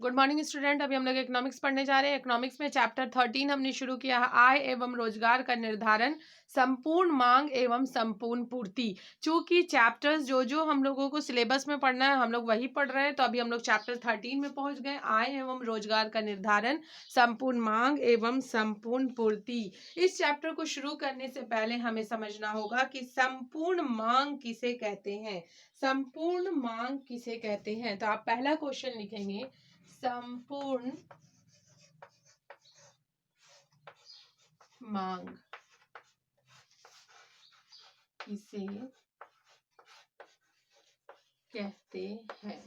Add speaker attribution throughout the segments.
Speaker 1: Good morning student. अभी हम लोग इकोनॉमिक्स पढ़ने जा रहे हैं। इकोनॉमिक्स में चैप्टर 13 हमने शुरू किया है, आय एवं रोजगार का निर्धारण, संपूर्ण मांग एवं संपूर्ण पूर्ति। चूंकि चैप्टर्स जो जो हम लोगों को सिलेबस में पढ़ना है हम लोग वही पढ़ रहे हैं, तो अभी हम लोग चैप्टर 13 में पहुंच गए, आय एवं रोजगार का निर्धारण, संपूर्ण मांग एवं संपूर्ण पूर्ति। इस चैप्टर को शुरू करने से पहले हमें समझना होगा कि संपूर्ण मांग किसे कहते हैं। संपूर्ण मांग किसे कहते हैं, तो आप पहला क्वेश्चन लिखेंगे, संपूर्ण मांग किसे कहते हैं।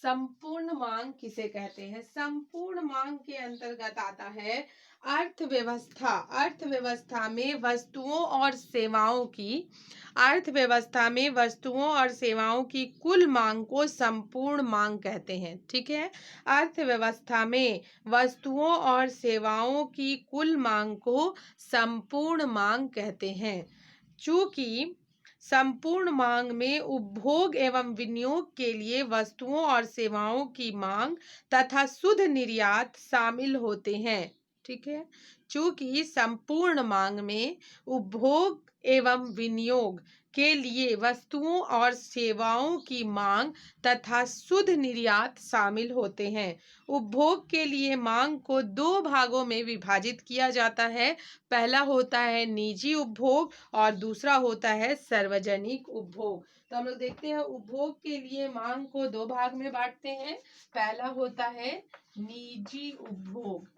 Speaker 1: संपूर्ण मांग किसे कहते हैं। संपूर्ण मांग के अंतर्गत आता है अर्थव्यवस्था। अर्थव्यवस्था में वस्तुओं और सेवाओं की कुल मांग को संपूर्ण मांग कहते हैं। ठीक है, अर्थव्यवस्था में वस्तुओं और सेवाओं की कुल मांग को संपूर्ण मांग कहते हैं। चूंकि संपूर्ण मांग में उपभोग एवं विनियोग के लिए वस्तुओं और सेवाओं की मांग तथा शुद्ध निर्यात शामिल होते हैं। ठीक है, चूंकि संपूर्ण मांग में उपभोग एवं विनियोग के लिए वस्तुओं और सेवाओं की मांग तथा शुद्ध निर्यात शामिल होते हैं। उपभोग के लिए मांग को दो भागों में विभाजित किया जाता है। पहला होता है निजी उपभोग और दूसरा होता है सार्वजनिक उपभोग। तो हम लोग देखते हैं उपभोग के लिए मांग को दो भाग में बांटते हैं। पहला होता है निजी उपभोग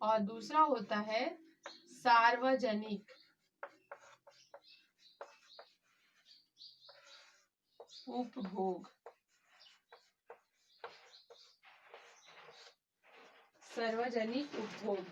Speaker 1: और दूसरा होता है सार्वजनिक उपभोग। सार्वजनिक उपभोग,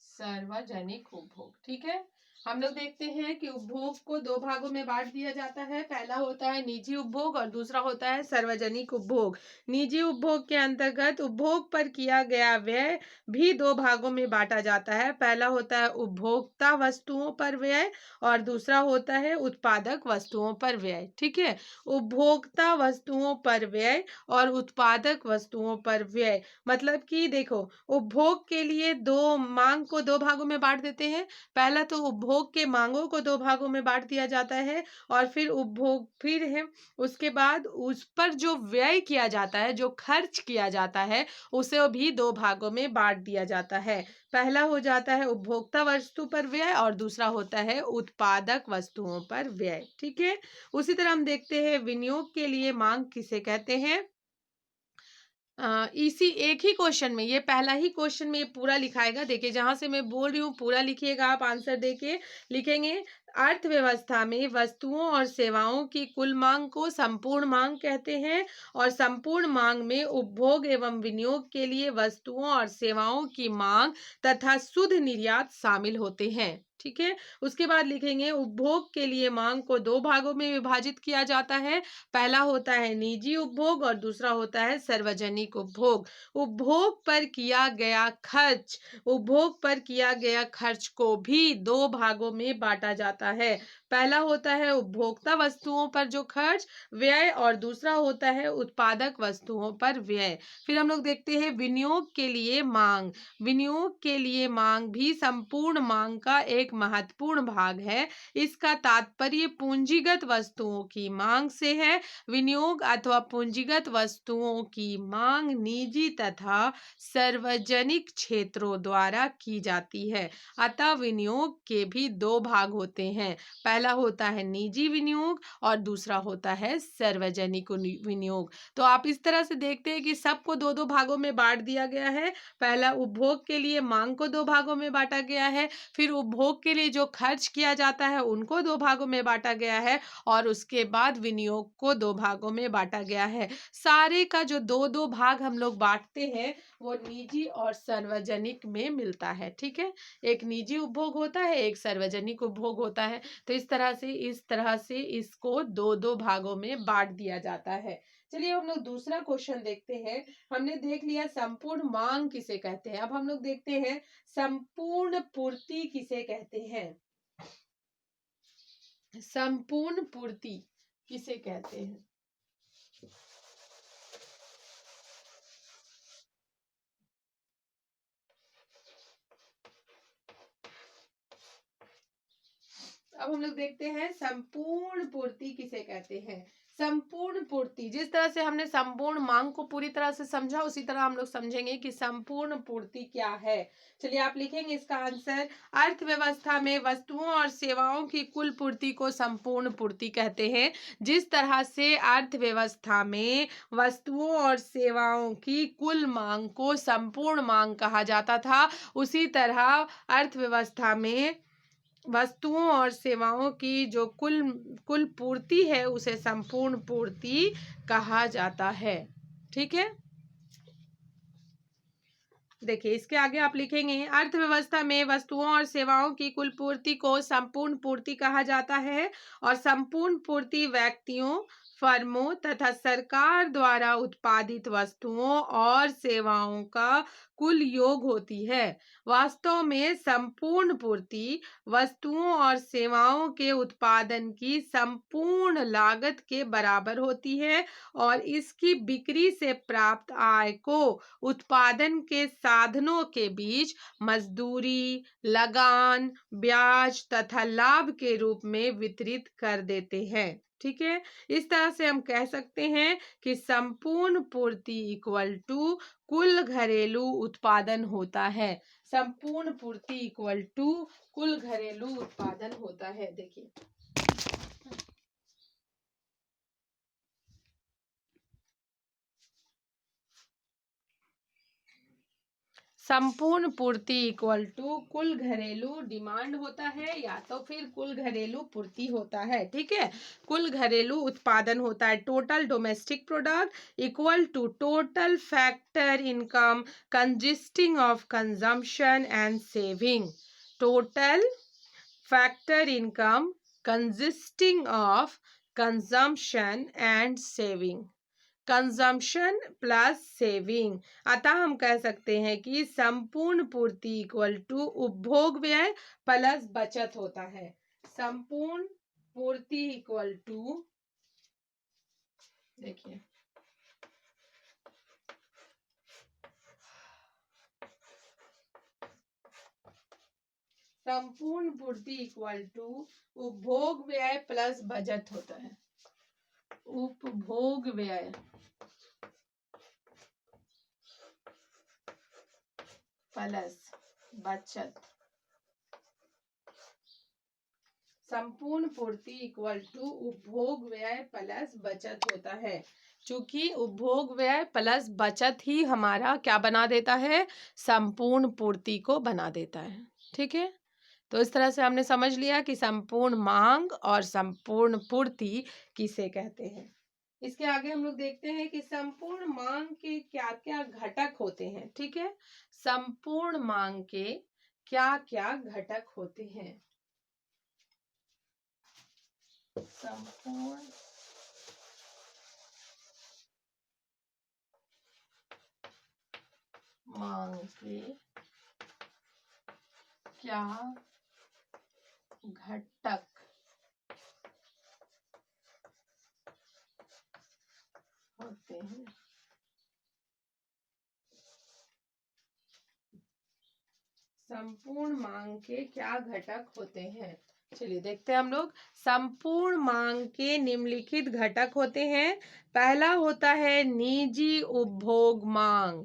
Speaker 1: सार्वजनिक उपभोग। ठीक है, हम लोग देखते हैं कि उपभोग को दो भागों में बांट दिया जाता है। पहला होता है निजी उपभोग और दूसरा होता है सार्वजनिक उपभोग। निजी उपभोग के अंतर्गत उपभोग पर किया गया व्यय भी दो भागों में बांटा जाता है। पहला होता है उपभोक्ता वस्तुओं पर व्यय और दूसरा होता है उत्पादक वस्तुओं पर व्यय। ठीक है, उपभोक्ता वस्तुओं पर व्यय और उत्पादक वस्तुओं पर व्यय मतलब कि देखो, उपभोग के लिए दो मांग को दो भागों में बांट देते हैं। पहला तो उपभोग के मांगों को दो भागों में बांट दिया जाता है और फिर है उसके बाद उस पर जो व्यय किया जाता है, जो खर्च किया जाता है, उसे भी दो भागों में बांट दिया जाता है। पहला हो जाता है उपभोक्ता वस्तु पर व्यय और दूसरा होता है उत्पादक वस्तुओं पर व्यय। ठीक है, उसी तरह हम देखते हैं विनियोग के लिए मांग किसे कहते हैं। इसी एक ही क्वेश्चन में, ये पहला ही क्वेश्चन में ये पूरा लिखाएगा। देखिए, जहां से मैं बोल रही हूँ पूरा लिखिएगा, आप आंसर देके लिखेंगे। अर्थव्यवस्था में वस्तुओं और सेवाओं की कुल मांग को संपूर्ण मांग कहते हैं और संपूर्ण मांग में उपभोग एवं विनियोग के लिए वस्तुओं और सेवाओं की मांग तथा शुद्ध निर्यात शामिल होते हैं। ठीक है, उसके बाद लिखेंगे उपभोग के लिए मांग को दो भागों में विभाजित किया जाता है। पहला होता है निजी उपभोग और दूसरा होता है सार्वजनिक उपभोग। उपभोग पर किया गया खर्च को भी दो भागों में बांटा जाता है। पहला होता है उपभोक्ता वस्तुओं पर जो खर्च व्यय और दूसरा होता है उत्पादक वस्तुओं पर व्यय। फिर हम लोग देखते हैं विनियोग के लिए मांग। विनियोग के लिए मांग भी संपूर्ण मांग का एक महत्वपूर्ण भाग है। इसका तात्पर्य पूंजीगत वस्तुओं की मांग से है। विनियोग अथवा पूंजीगत वस्तुओं की मांग निजी तथा सार्वजनिक क्षेत्रों द्वारा की जाती है। अतः विनियोग के भी दो भाग होते हैं। पहला होता है निजी विनियोग और दूसरा होता है सार्वजनिक विनियोग। तो आप इस तरह से देखते हैं कि सबको दो दो भागों में बांट दिया गया है। पहला उपभोग के लिए मांग को दो भागों में बांटा गया है, फिर उपभोग के लिए जो खर्च किया जाता है उनको दो भागों में बांटा गया है और उसके बाद विनियोग को दो भागों में बांटा गया है। सारे का जो दो दो भाग हम लोग बांटते हैं वो निजी और सार्वजनिक में मिलता है। ठीक है, एक निजी उपभोग होता है, एक सार्वजनिक उपभोग होता है। तो इस तरह से इसको दो दो भागों में बांट दिया जाता है। चलिए हम लोग दूसरा क्वेश्चन देखते हैं। हमने देख लिया संपूर्ण मांग किसे कहते हैं, अब हम लोग देखते हैं संपूर्ण पूर्ति किसे कहते हैं। संपूर्ण पूर्ति किसे कहते हैं। अब हम लोग देखते हैं संपूर्ण पूर्ति किसे कहते हैं। संपूर्ण पूर्ति, जिस तरह से हमने संपूर्ण मांग को पूरी तरह से समझा, उसी तरह हम लोग समझेंगे कि संपूर्ण पूर्ति क्या है। चलिए आप लिखेंगे इसका आंसर। अर्थव्यवस्था में वस्तुओं और सेवाओं की कुल पूर्ति को संपूर्ण पूर्ति कहते हैं। जिस तरह से अर्थव्यवस्था में वस्तुओं और सेवाओं की कुल मांग को संपूर्ण मांग कहा जाता था, उसी तरह अर्थव्यवस्था में वस्तुओं और सेवाओं की जो कुल कुल पूर्ति है उसे संपूर्ण पूर्ति कहा जाता है। ठीक है, देखिए इसके आगे आप लिखेंगे अर्थव्यवस्था में वस्तुओं और सेवाओं की कुल पूर्ति को संपूर्ण पूर्ति कहा जाता है और संपूर्ण पूर्ति व्यक्तियों, फर्मों तथा सरकार द्वारा उत्पादित वस्तुओं और सेवाओं का कुल योग होती है। वास्तव में संपूर्ण पूर्ति वस्तुओं और सेवाओं के उत्पादन की संपूर्ण लागत के बराबर होती है और इसकी बिक्री से प्राप्त आय को उत्पादन के साधनों के बीच मजदूरी, लगान, ब्याज तथा लाभ के रूप में वितरित कर देते हैं। ठीक है, इस तरह से हम कह सकते हैं कि संपूर्ण पूर्ति इक्वल टू कुल घरेलू उत्पादन होता है। संपूर्ण पूर्ति इक्वल टू कुल घरेलू उत्पादन होता है। देखिए संपूर्ण पूर्ति इक्वल टू कुल घरेलू डिमांड होता है या तो फिर कुल घरेलू पूर्ति होता है। ठीक है, कुल घरेलू उत्पादन होता है। Total domestic product equal to total factor income consisting of consumption and saving. Total factor income consisting of consumption and saving. Consumption plus saving. अतः हम कह सकते हैं कि संपूर्ण पूर्ति इक्वल टू उपभोग व्यय प्लस बचत होता है। संपूर्ण पूर्ति इक्वल टू, देखिए संपूर्ण पूर्ति इक्वल टू उपभोग व्यय प्लस बचत होता है। उपभोग व्यय प्लस बचत। संपूर्ण पूर्ति इक्वल टू उपभोग व्यय प्लस बचत होता है। चूंकि उपभोग व्यय प्लस बचत ही हमारा क्या बना देता है, संपूर्ण पूर्ति को बना देता है। ठीक है, तो इस तरह से हमने समझ लिया कि संपूर्ण मांग और संपूर्ण पूर्ति किसे कहते हैं। इसके आगे हम लोग देखते हैं कि संपूर्ण मांग के क्या क्या घटक होते हैं। ठीक है, संपूर्ण मांग के क्या क्या घटक होते हैं। संपूर्ण मांग के क्या घटक होते हैं। संपूर्ण मांग के क्या घटक होते हैं, चलिए देखते हैं हम लोग। संपूर्ण मांग के निम्नलिखित घटक होते हैं। पहला होता है निजी उपभोग मांग।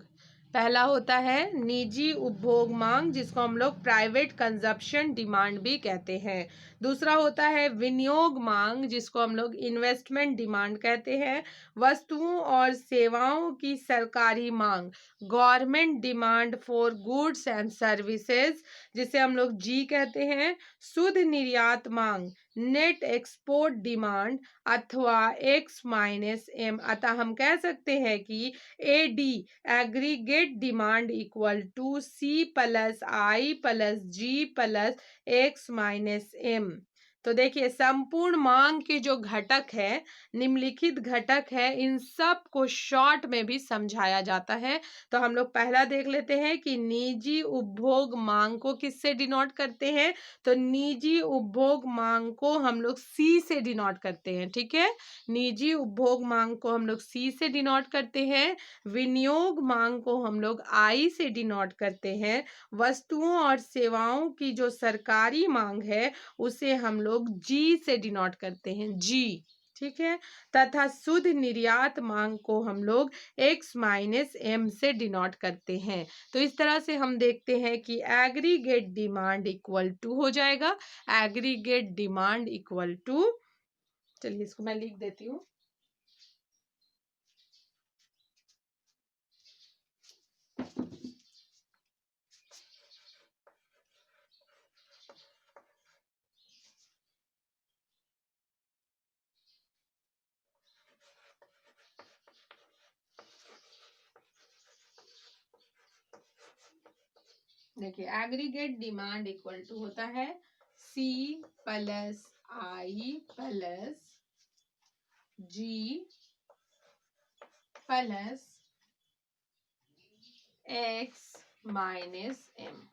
Speaker 1: पहला होता है निजी उपभोग मांग, जिसको हम लोग प्राइवेट कंजप्शन डिमांड भी कहते हैं। दूसरा होता है विनियोग मांग, जिसको हम लोग इन्वेस्टमेंट डिमांड कहते हैं। वस्तुओं और सेवाओं की सरकारी मांग, government demand for goods and services, जिसे हम लोग जी कहते हैं। शुद्ध निर्यात मांग, नेट एक्सपोर्ट डिमांड अथवा एक्स माइनस एम। अतः हम कह सकते हैं कि A D aggregate demand equal to C plus I plus G plus X minus M. तो देखिए संपूर्ण मांग के जो घटक है, निम्नलिखित घटक है, इन सब को शॉर्ट में भी समझाया जाता है। तो हम लोग पहला देख लेते हैं कि निजी उपभोग मांग को किससे डिनोट करते हैं। तो निजी उपभोग मांग को हम लोग सी से डिनोट करते हैं, ठीक है। निजी उपभोग मांग को हम लोग सी से डिनोट करते हैं। विनियोग मांग को हम लोग आई से डिनोट करते हैं। वस्तुओं और सेवाओं की जो सरकारी मांग है उसे हम लोग जी से डिनोट करते हैं, जी, ठीक है। तथा शुद्ध निर्यात मांग को हम लोग x माइनस एम से डिनोट करते हैं। तो इस तरह से हम देखते हैं कि एग्रीगेट डिमांड इक्वल टू हो जाएगा, एग्रीगेट डिमांड इक्वल टू, चलिए इसको मैं लिख देती हूँ। देखिए एग्रीगेट डिमांड इक्वल टू होता है सी plus I plus G plus X minus M.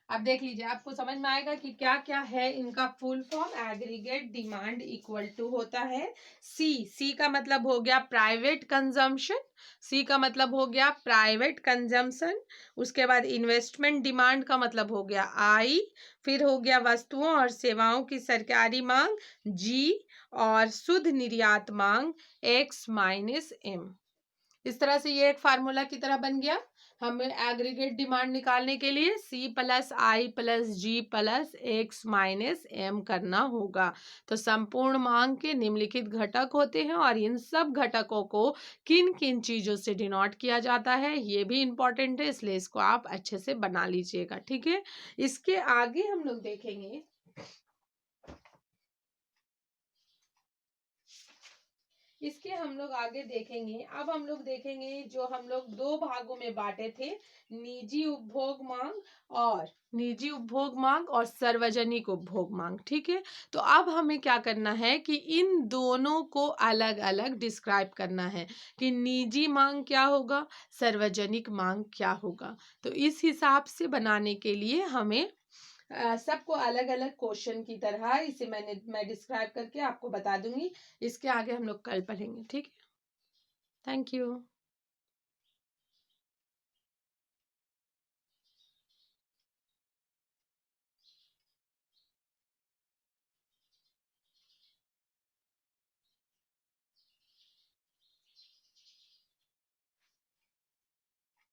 Speaker 1: अब देख लीजिए, आपको समझ में आएगा कि क्या क्या है इनका full form. Aggregate demand equal to होता है सी, सी का मतलब हो गया प्राइवेट कंजम्पशन, सी का मतलब हो गया प्राइवेट कंजम्पशन। उसके बाद इन्वेस्टमेंट डिमांड का मतलब हो गया आई, फिर हो गया वस्तुओं और सेवाओं की सरकारी मांग जी, और शुद्ध निर्यात मांग एक्स माइनस एम। इस तरह से ये एक फार्मूला की तरह बन गया। हमें एग्रीगेट डिमांड निकालने के लिए सी plus I plus G plus X minus M करना होगा। तो संपूर्ण मांग के निम्नलिखित घटक होते हैं और इन सब घटकों को किन किन चीजों से डिनोट किया जाता है ये भी इंपॉर्टेंट है, इसलिए इसको आप अच्छे से बना लीजिएगा, ठीक है। इसके आगे हम लोग देखेंगे, इसके हम लोग आगे देखेंगे। अब हम लोग देखेंगे जो हम लोग दो भागों में बांटे थे, निजी उपभोग मांग और निजी उपभोग मांग और सार्वजनिक उपभोग मांग, ठीक है। तो अब हमें क्या करना है कि इन दोनों को अलग अलग डिस्क्राइब करना है कि निजी मांग क्या होगा, सार्वजनिक मांग क्या होगा। तो इस हिसाब से बनाने के लिए हमें सबको अलग अलग क्वेश्चन की तरह इसे मैं डिस्क्राइब करके आपको बता दूंगी। इसके आगे हम लोग कल पढ़ेंगे, ठीक है। Thank you.